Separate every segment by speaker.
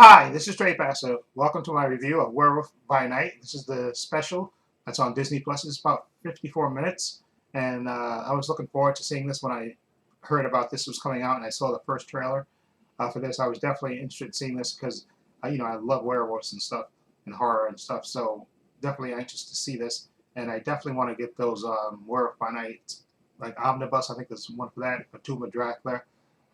Speaker 1: Hi, this is Trey Paso. Welcome to my review of Werewolf by Night. This is the special that's on Disney Plus. It's about 54 minutes, and I was looking forward to seeing this when I heard about this was coming out, and I saw the first trailer for this. I was definitely interested in seeing this because I love werewolves and stuff and horror and stuff. So definitely anxious to see this, and I definitely want to get those Werewolf by Night like omnibus. I think there's one for that. A Tomb of Dracula.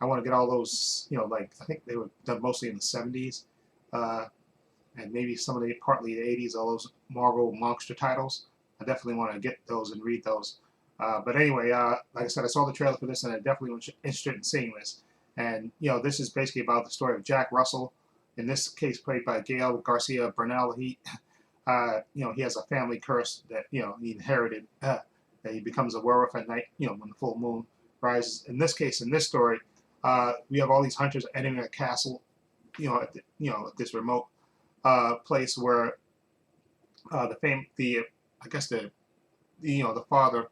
Speaker 1: I want to get all those, like I think they were done mostly in the 70s, uh, and maybe some of the partly the 80s, all those Marvel monster titles. I definitely want to get those and read those. But anyway, like I said, I saw the trailer for this, and I definitely was interested in seeing this. And this is basically about the story of Jack Russell, in this case played by Gail Garcia Bernal. He has a family curse that he inherited. That he becomes a werewolf at night. When the full moon rises. In this case, in this story, we have all these hunters entering a castle, at this remote place where the I guess the father,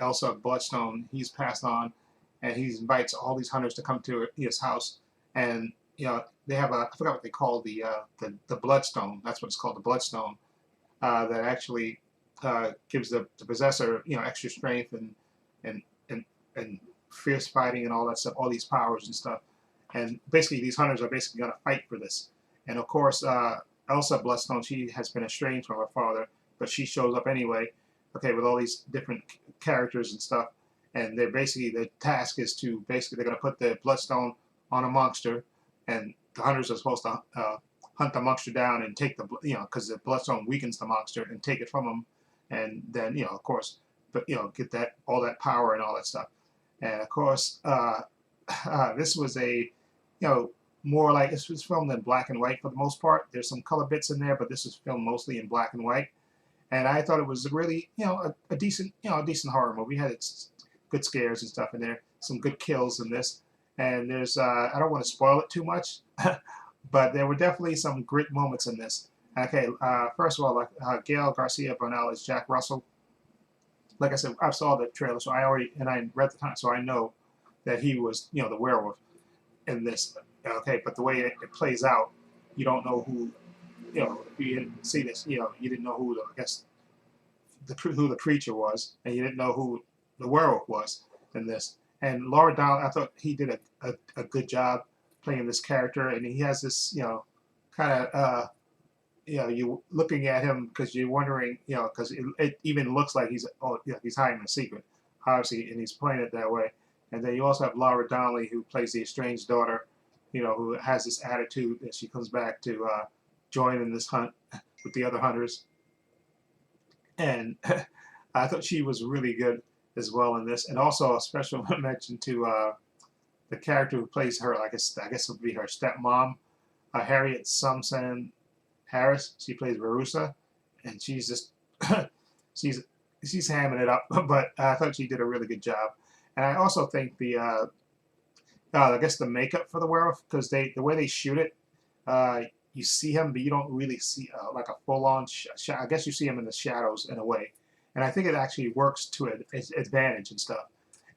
Speaker 1: Elsa Bloodstone, he's passed on, and he invites all these hunters to come to his house, and they have I forgot what they call the Bloodstone. That's what it's called, the Bloodstone, that actually gives the possessor extra strength and and and fierce fighting and all that stuff, all these powers and stuff. And basically, these hunters are basically going to fight for this. And of course, Elsa Bloodstone, she has been estranged from her father, but she shows up anyway, okay, with all these different characters and stuff. And they're basically, the task is to basically, they're going to put the Bloodstone on a monster, and the hunters are supposed to hunt the monster down and take because the Bloodstone weakens the monster and take it from them. And then, of course, but, get all that power and all that stuff. And of course, this was more like this was filmed in black and white for the most part. There's some color bits in there, but this was filmed mostly in black and white. And I thought it was really, a decent, a decent horror movie. It had its good scares and stuff in there, some good kills in this. And there's, I don't want to spoil it too much, but there were definitely some great moments in this. Okay, first of all, like Gail Garcia Bernal is Jack Russell. Like I said, I saw the trailer, so I read the time, so I know that he was, the werewolf in this. Okay, but the way it plays out, you don't know who, if you didn't see this, you didn't know who I guess who the creature was, and you didn't know who the werewolf was in this. And Laura Donnelly, I thought he did a good job playing this character, and he has this, kind of you looking at him because you're wondering, because it even looks like he's hiding a secret, obviously, and he's playing it that way. And then you also have Laura Donnelly, who plays the estranged daughter, who has this attitude that she comes back to join in this hunt with the other hunters. And I thought she was really good as well in this. And also a special mention to the character who plays her, I guess would be her stepmom, Harriet Sumson Harris. She plays Verusa, and she's just she's hamming it up. But I thought she did a really good job. And I also think I guess the makeup for the werewolf, because the way they shoot it, you see him, but you don't really see like a full-on. I guess you see him in the shadows in a way, and I think it actually works to its advantage and stuff.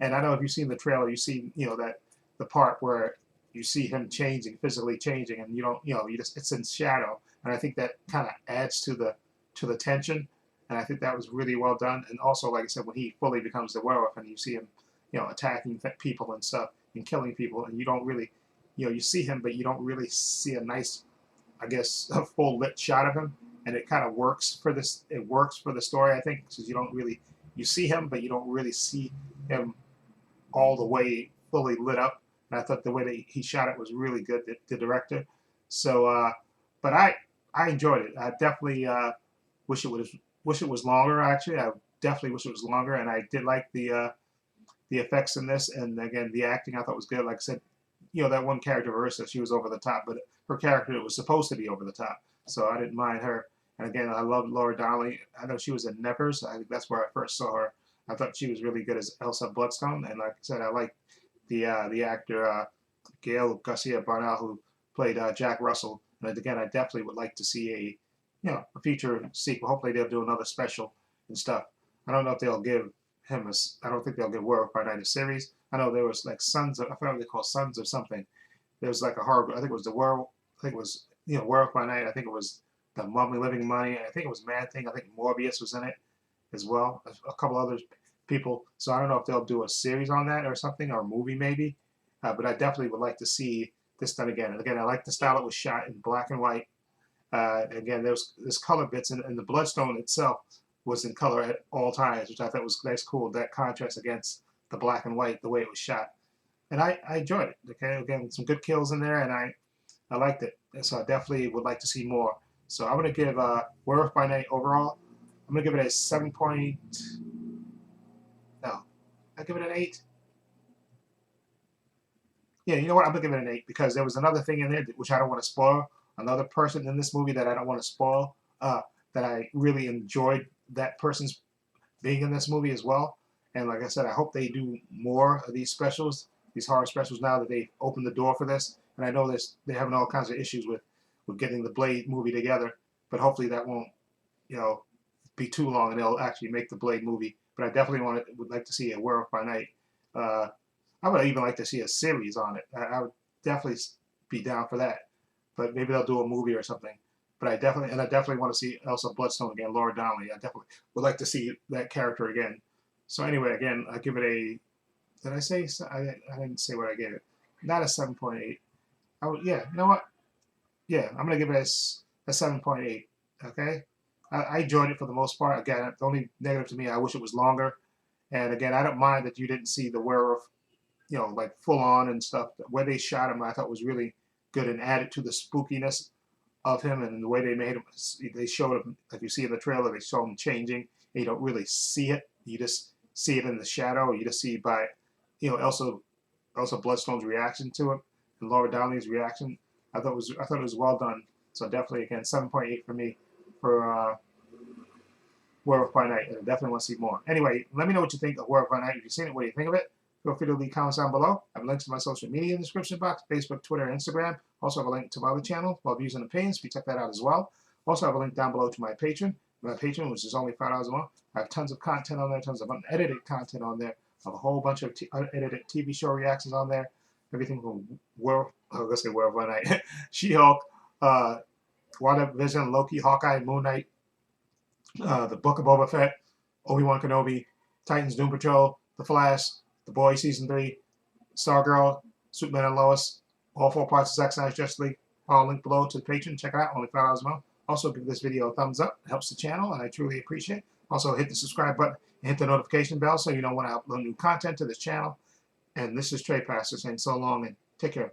Speaker 1: And I know if you've seen the trailer, you see that the part where you see him physically changing, and you don't, it's in shadow, and I think that kind of adds to the tension, and I think that was really well done. And also, like I said, when he fully becomes the werewolf, and you see him, attacking people and stuff and killing people, and you don't really, you see him, but you don't really see a nice, I guess, a full lit shot of him, and it kind of works for this. It works for the story, I think, because you see him, but you don't really see him all the way fully lit up. And I thought the way that he shot it was really good, the director. So, but I enjoyed it. I definitely wish it was longer. Actually, I definitely wish it was longer, and I did like the effects in this, and again, the acting I thought was good. Like I said, that one character, Ursa, she was over the top, but her character was supposed to be over the top, so I didn't mind her. And again, I love Laura Donnelly. I know she was in Nevers. I think that's where I first saw her. I thought she was really good as Elsa Bloodstone, and like I said, I like the actor Gail Garcia Bernal, who played Jack Russell. And again, I definitely would like to see a future sequel. Hopefully, they'll do another special and stuff. I don't know if they'll give him I don't think they'll give Werewolf by Night a series. I know there was like Sons of, I forgot what they call Sons of something. There was like a horror. I think it was the Werewolf. think it was, Werewolf by Night. I think it was The Mummy Living Money. I think it was Man Thing. I think Morbius was in it as well. A couple other people. So I don't know if they'll do a series on that or something, or a movie maybe. But I definitely would like to see this done again. And again, I like the style it was shot in black and white. Again, there's color bits, and the Bloodstone itself was in color at all times, which I thought was nice, cool. That contrast against the black and white, the way it was shot, and I enjoyed it. Okay, again, some good kills in there, and I liked it. And so I definitely would like to see more. So I'm gonna give Werewolf by Night overall. I'm gonna give it a 7 point. No, I give it an 8. Yeah, you know what? I'm gonna give it an 8 because there was another thing in there which I don't want to spoil. Another person in this movie that I don't want to spoil. That I really enjoyed that person's being in this movie as well. And like I said, I hope they do more of these specials, these horror specials, now that they've opened the door for this. And I know they're having all kinds of issues with getting the Blade movie together, but hopefully that won't, be too long, and they'll actually make the Blade movie. But I definitely would like to see a Werewolf by Night. I would even like to see a series on it. I would definitely be down for that. But maybe they'll do a movie or something. But I definitely want to see Elsa Bloodstone again, Laura Donnelly. I definitely would like to see that character again. So anyway, again, I give it a. Did I say? I didn't say what I gave it. Not a 7.8. Yeah, you know what? Yeah, I'm gonna give it a 7.8. Okay, I enjoyed it for the most part. Again, the only negative to me, I wish it was longer. And again, I don't mind that you didn't see the werewolf, like full on and stuff. The way they shot him, I thought was really good and added to the spookiness of him, and the way they made him. They showed him, like you see in the trailer, they show him changing. And you don't really see it. You just see it in the shadow. You just see by, Elsa Bloodstone's reaction to it, and Laura Donnelly's reaction. I thought it was well done. So definitely, again, 7.8 for me for Werewolf by Night, and I definitely want to see more. Anyway, let me know what you think of Werewolf by Night. If you've seen it, what do you think of it? Feel free to leave comments down below. I have links to my social media in the description box: Facebook, Twitter, and Instagram. Also have a link to my other channel, Love Views and Opinions. If you check that out as well. Also have a link down below to my Patreon. My Patreon, which is only $5 a month. I have tons of content on there, tons of unedited content on there. I have a whole bunch of unedited TV show reactions on there. Everything from Werewolf by Night, She-Hulk, WandaVision, Loki, Hawkeye, Moon Knight, the Book of Boba Fett, Obi-Wan Kenobi, Titans, Doom Patrol, The Flash, The Boys Season 3, Stargirl, Superman and Lois, all 4 parts of Zack Snyder's Justice League. All linked below to the Patreon. Check it out, only $5 a month. Also, give this video a thumbs up. It helps the channel, and I truly appreciate it. Also, hit the subscribe button and hit the notification bell so you know when I upload new content to this channel. And this is Trey Pastor saying so long and take care.